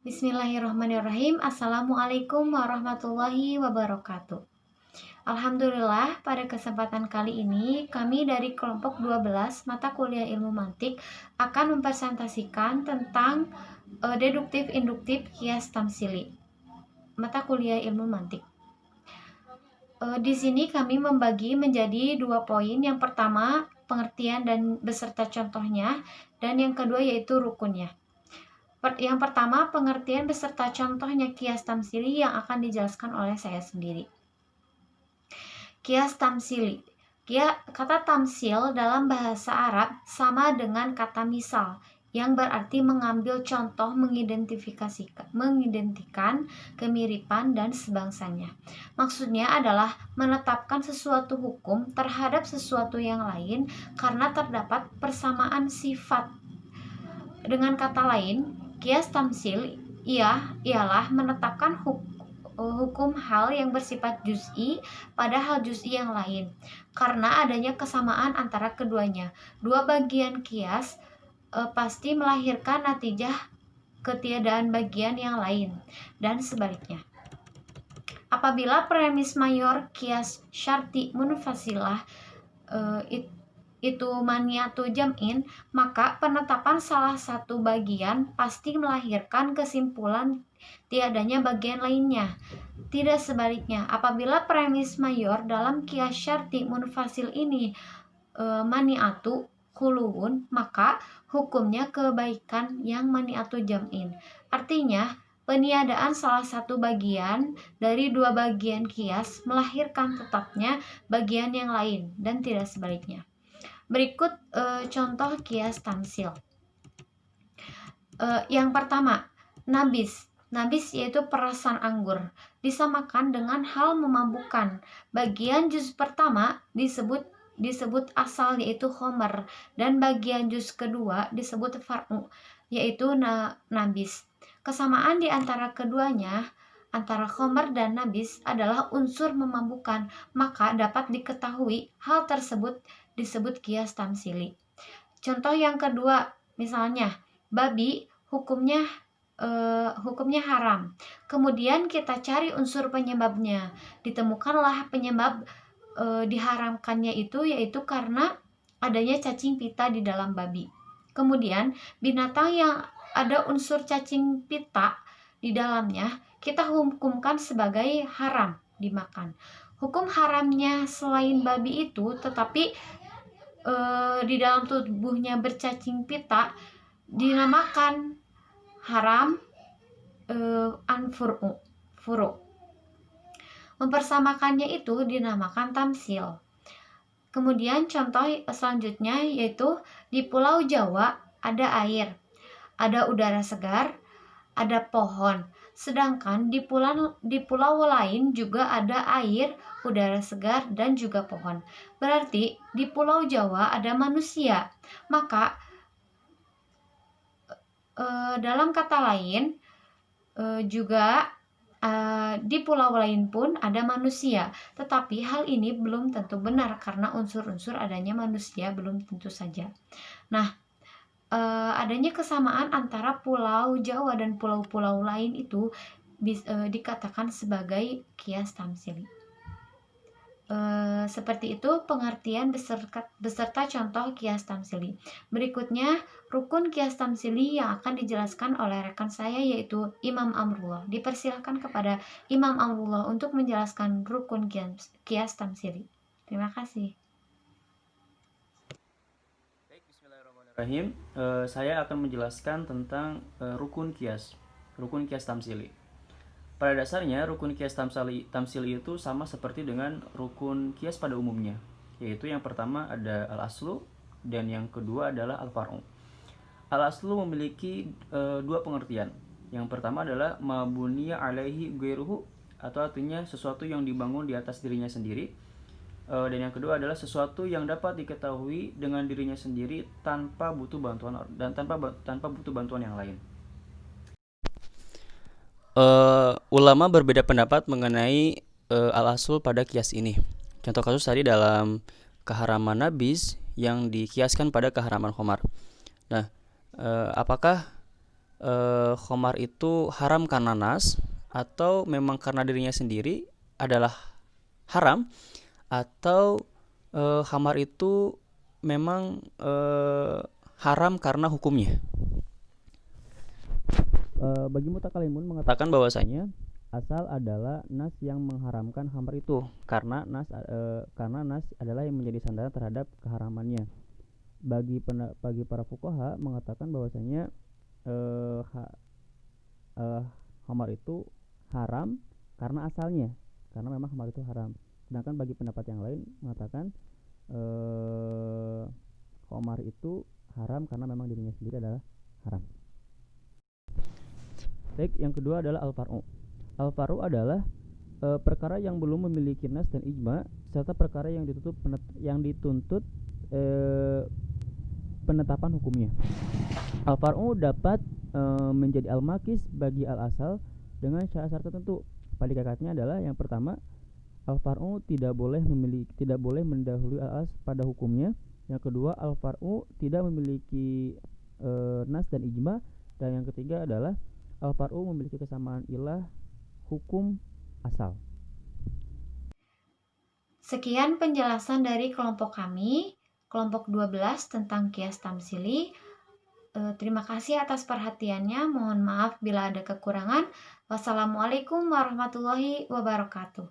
Bismillahirrahmanirrahim. Assalamualaikum warahmatullahi wabarakatuh. Alhamdulillah, pada kesempatan kali ini kami dari kelompok 12 mata kuliah ilmu mantik akan mempresentasikan tentang deduktif induktif kias tamsili. Mata kuliah ilmu mantik. Di sini kami membagi menjadi 2 poin. Yang pertama, pengertian dan beserta contohnya, dan yang kedua yaitu rukunnya. Yang pertama, pengertian beserta contohnya kias tamsili yang akan dijelaskan oleh saya sendiri. Kias tamsili. Kata tamsil dalam bahasa Arab sama dengan kata misal, yang berarti mengambil contoh, mengidentikan kemiripan dan sebangsanya. Maksudnya adalah menetapkan sesuatu hukum terhadap sesuatu yang lain karena terdapat persamaan sifat. Dengan kata lain, kias tamsil ialah menetapkan hukum hal yang bersifat juz'i pada hal juz'i yang lain karena adanya kesamaan antara keduanya. Dua bagian kias pasti melahirkan natijah ketiadaan bagian yang lain dan sebaliknya. Apabila premis mayor kias syarti munfasilah itu maniatu jam'in, maka penetapan salah satu bagian pasti melahirkan kesimpulan tiadanya bagian lainnya. Tidak sebaliknya, apabila premis mayor dalam kias syarti munfasil ini maniatu khuluwun, maka hukumnya kebaikan yang maniatu jam'in. Artinya, peniadaan salah satu bagian dari dua bagian kias melahirkan tetapnya bagian yang lain dan tidak sebaliknya. Berikut contoh kias tamsil. Yang pertama, nabis. Nabis yaitu perasan anggur, disamakan dengan hal memabukkan. Bagian juz pertama disebut asal yaitu khomer, dan bagian juz kedua disebut far'u yaitu nabis. Kesamaan di antara keduanya, antara khomer dan nabis, adalah unsur memabukkan, maka dapat diketahui hal tersebut disebut kias tamsili. Contoh yang kedua, misalnya babi hukumnya haram. Kemudian kita cari unsur penyebabnya. Ditemukanlah penyebab diharamkannya itu yaitu karena adanya cacing pita di dalam babi. Kemudian binatang yang ada unsur cacing pita di dalamnya kita hukumkan sebagai haram dimakan. Hukum haramnya selain babi itu, tetapi di dalam tubuhnya bercacing pita, dinamakan haram furu. Mempersamakannya itu dinamakan tamsil. Kemudian contoh selanjutnya yaitu di Pulau Jawa ada air, ada udara segar, ada pohon. Sedangkan di pulau lain juga ada air, udara segar, dan juga pohon. Berarti di Pulau Jawa ada manusia. Maka dalam kata lain juga di pulau lain pun ada manusia. Tetapi hal ini belum tentu benar karena unsur-unsur adanya manusia belum tentu saja. Nah, adanya kesamaan antara Pulau Jawa dan pulau-pulau lain itu dikatakan sebagai kias tamsili. Seperti itu pengertian beserta contoh kias tamsili. Berikutnya rukun kias tamsili yang akan dijelaskan oleh rekan saya yaitu Imam Amrullah. Dipersilakan kepada Imam Amrullah untuk menjelaskan rukun kias tamsili. Terima kasih. Bismillahirrahmanirrahim. Saya akan menjelaskan tentang rukun kias tamsili. Pada dasarnya rukun kias tamsili itu sama seperti dengan rukun kias pada umumnya, yaitu yang pertama ada al-aslu dan yang kedua adalah al-far'u. Al-aslu memiliki dua pengertian. Yang pertama adalah mabuniya alaihi ghairuhu, atau artinya sesuatu yang dibangun di atas dirinya sendiri. Dan yang kedua adalah sesuatu yang dapat diketahui dengan dirinya sendiri tanpa butuh bantuan yang lain. Ulama berbeda pendapat mengenai al-asul pada kias ini. Contoh kasus tadi dalam keharaman nabis yang dikiaskan pada keharaman khomar. Nah, apakah khamar itu haram karena nas, atau memang karena dirinya sendiri adalah haram, atau khamar itu memang haram karena hukumnya. Bagi mutakalimun mengatakan bahwasanya asal adalah nas yang mengharamkan khamar itu, karena nas adalah yang menjadi sandaran terhadap keharamannya. Bagi para fuqaha mengatakan bahwasanya khamar itu haram karena asalnya, karena memang khamar itu haram. Sedangkan bagi pendapat yang lain mengatakan khamar itu haram karena memang dirinya sendiri adalah haram. Baik, yang kedua adalah al-far'u. Al-far'u adalah perkara yang belum memiliki nas dan ijma, serta perkara yang dituntut penetapan hukumnya. Al-far'u dapat menjadi al-makis bagi al-asal dengan syarat-syarat tertentu. Predikatnya adalah yang pertama, al-far'u tidak boleh mendahului al-as pada hukumnya. Yang kedua, al-far'u tidak memiliki nas dan ijma. Dan yang ketiga adalah al-far'u memiliki kesamaan ilah hukum asal. Sekian penjelasan dari kelompok kami, kelompok 12 tentang kias tamsili. Terima kasih atas perhatiannya. Mohon maaf bila ada kekurangan. Wassalamualaikum warahmatullahi wabarakatuh.